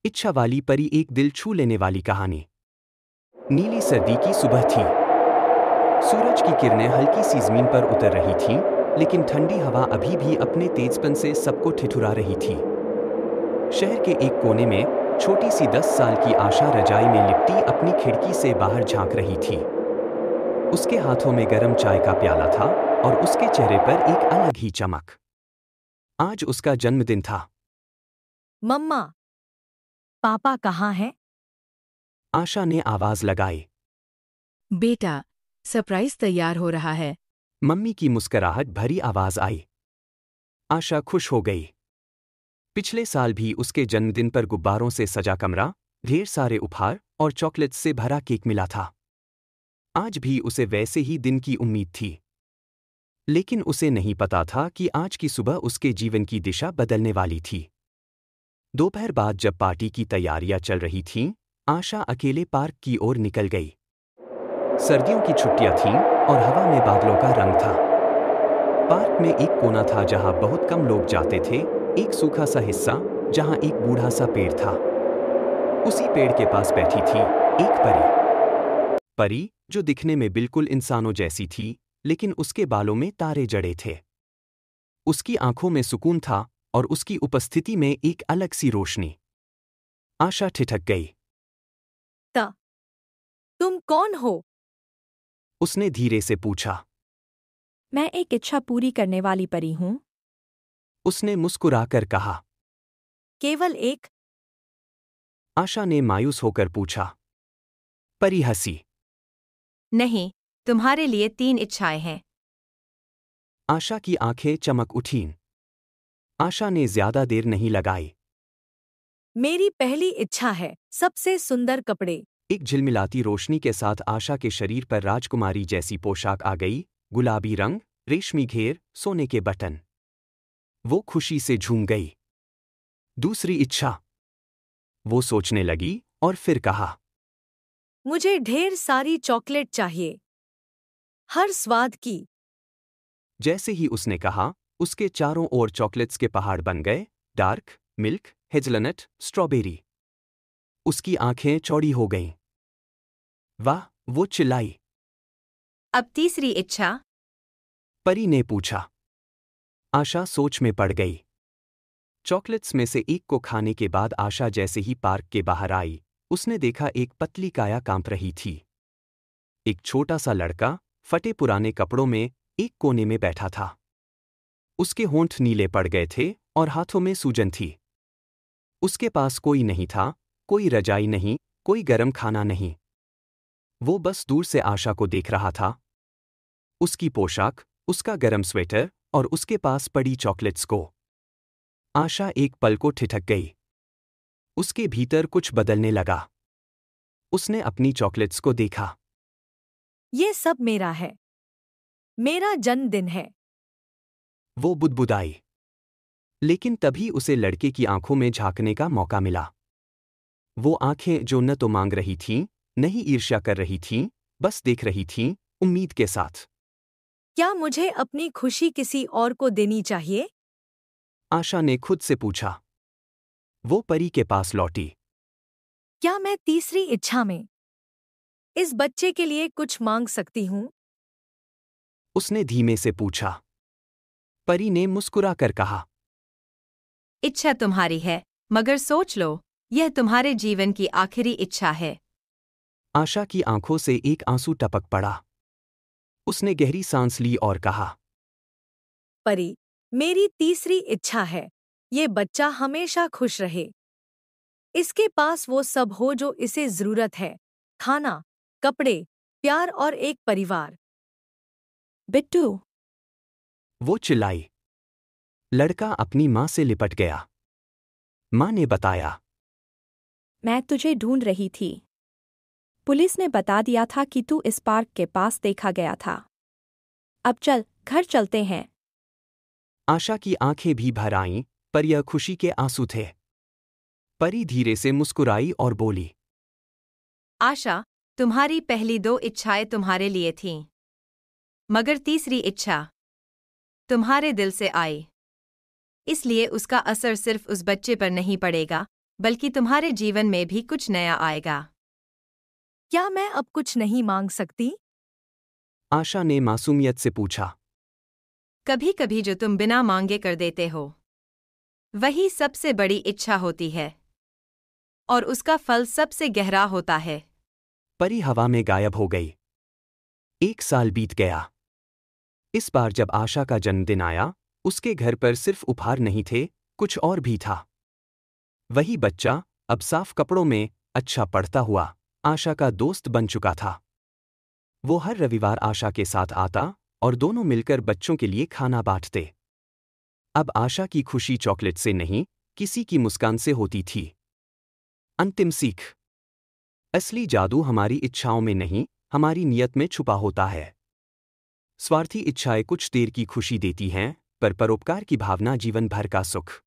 इच्छा वाली परी, एक दिल छू लेने वाली कहानी। नीली सर्दी की सुबह थी। सूरज की किरणें हल्की सी जमीन पर उतर रही थीं, लेकिन ठंडी हवा अभी भी अपने तेजपन से सबको ठिठुरा रही थी। शहर के एक कोने में छोटी सी 10 साल की आशा रजाई में लिपटी अपनी खिड़की से बाहर झांक रही थी। उसके हाथों में गर्म चाय का प्याला था और उसके चेहरे पर एक अलग ही चमक। आज उसका जन्मदिन था। मम्मा, पापा कहाँ हैं? आशा ने आवाज लगाई। बेटा, सरप्राइज तैयार हो रहा है। मम्मी की मुस्कुराहट भरी आवाज आई। आशा खुश हो गई। पिछले साल भी उसके जन्मदिन पर गुब्बारों से सजा कमरा, ढेर सारे उपहार और चॉकलेट्स से भरा केक मिला था। आज भी उसे वैसे ही दिन की उम्मीद थी। लेकिन उसे नहीं पता था कि आज की सुबह उसके जीवन की दिशा बदलने वाली थी। दोपहर बाद जब पार्टी की तैयारियां चल रही थीं, आशा अकेले पार्क की ओर निकल गई। सर्दियों की छुट्टियां थीं और हवा में बादलों का रंग था। पार्क में एक कोना था जहां बहुत कम लोग जाते थे, एक सूखा सा हिस्सा जहां एक बूढ़ा सा पेड़ था। उसी पेड़ के पास बैठी थी एक परी। परी जो दिखने में बिल्कुल इंसानों जैसी थी, लेकिन उसके बालों में तारे जड़े थे। उसकी आंखों में सुकून था और उसकी उपस्थिति में एक अलग सी रोशनी। आशा ठिठक गई। तुम कौन हो? उसने धीरे से पूछा। मैं एक इच्छा पूरी करने वाली परी हूँ। उसने मुस्कुराकर कहा। केवल एक? आशा ने मायूस होकर पूछा। परी हंसी। नहीं, तुम्हारे लिए 3 इच्छाएं हैं। आशा की आंखें चमक उठीं। आशा ने ज्यादा देर नहीं लगाई। मेरी पहली इच्छा है सबसे सुंदर कपड़े। एक झिलमिलाती रोशनी के साथ आशा के शरीर पर राजकुमारी जैसी पोशाक आ गई, गुलाबी रंग, रेशमी घेर, सोने के बटन। वो खुशी से झूम गई। दूसरी इच्छा? वो सोचने लगी और फिर कहा। मुझे ढेर सारी चॉकलेट चाहिए, हर स्वाद की। जैसे ही उसने कहा, उसके चारों ओर चॉकलेट्स के पहाड़ बन गए, डार्क, मिल्क, हेजलनट, स्ट्रॉबेरी। उसकी आंखें चौड़ी हो गईं। वाह, वो चिल्लाई। अब तीसरी इच्छा? परी ने पूछा। आशा सोच में पड़ गई। चॉकलेट्स में से एक को खाने के बाद आशा जैसे ही पार्क के बाहर आई, उसने देखा एक पतली काया कांप रही थी। एक छोटा सा लड़का, फटे पुराने कपड़ों में, एक कोने में बैठा था। उसके होंठ नीले पड़ गए थे और हाथों में सूजन थी। उसके पास कोई नहीं था, कोई रजाई नहीं, कोई गरम खाना नहीं। वो बस दूर से आशा को देख रहा था। उसकी पोशाक, उसका गरम स्वेटर और उसके पास पड़ी चॉकलेट्स को। आशा एक पल को ठिठक गई। उसके भीतर कुछ बदलने लगा। उसने अपनी चॉकलेट्स को देखा। ये सब मेरा है। मेरा जन्मदिन है। वो बुदबुदाई। लेकिन तभी उसे लड़के की आंखों में झांकने का मौका मिला। वो आंखें जो न तो मांग रही थीं, न ही ईर्ष्या कर रही थीं, बस देख रही थीं, उम्मीद के साथ। क्या मुझे अपनी खुशी किसी और को देनी चाहिए? आशा ने खुद से पूछा। वो परी के पास लौटी। क्या मैं तीसरी इच्छा में इस बच्चे के लिए कुछ मांग सकती हूँ? उसने धीमे से पूछा। परी ने मुस्कुराकर कहा। इच्छा तुम्हारी है, मगर सोच लो, यह तुम्हारे जीवन की आखिरी इच्छा है। आशा की आंखों से एक आंसू टपक पड़ा। उसने गहरी सांस ली और कहा। परी, मेरी तीसरी इच्छा है, ये बच्चा हमेशा खुश रहे। इसके पास वो सब हो जो इसे जरूरत है, खाना, कपड़े, प्यार और एक परिवार। बिट्टू। वो चिल्लाई। लड़का अपनी मां से लिपट गया। मां ने बताया। मैं तुझे ढूंढ रही थी। पुलिस ने बता दिया था कि तू इस पार्क के पास देखा गया था। अब चल, घर चलते हैं। आशा की आंखें भी भर आईं, पर यह खुशी के आंसू थे। परी धीरे से मुस्कुराई और बोली। आशा, तुम्हारी पहली 2 इच्छाएं तुम्हारे लिए थीं। मगर तीसरी इच्छा तुम्हारे दिल से आई। इसलिए उसका असर सिर्फ उस बच्चे पर नहीं पड़ेगा, बल्कि तुम्हारे जीवन में भी कुछ नया आएगा। क्या मैं अब कुछ नहीं मांग सकती? आशा ने मासूमियत से पूछा। कभी कभी जो तुम बिना मांगे कर देते हो वही सबसे बड़ी इच्छा होती है और उसका फल सबसे गहरा होता है। परी हवा में गायब हो गई। 1 साल बीत गया। इस बार जब आशा का जन्मदिन आया, उसके घर पर सिर्फ उपहार नहीं थे, कुछ और भी था। वही बच्चा अब साफ कपड़ों में, अच्छा पढ़ता हुआ, आशा का दोस्त बन चुका था। वो हर रविवार आशा के साथ आता और दोनों मिलकर बच्चों के लिए खाना बांटते। अब आशा की खुशी चॉकलेट से नहीं, किसी की मुस्कान से होती थी। अंतिम सीख। असली जादू हमारी इच्छाओं में नहीं, हमारी नीयत में छुपा होता है। स्वार्थी इच्छाएं कुछ देर की खुशी देती हैं, पर परोपकार की भावना जीवन भर का सुख।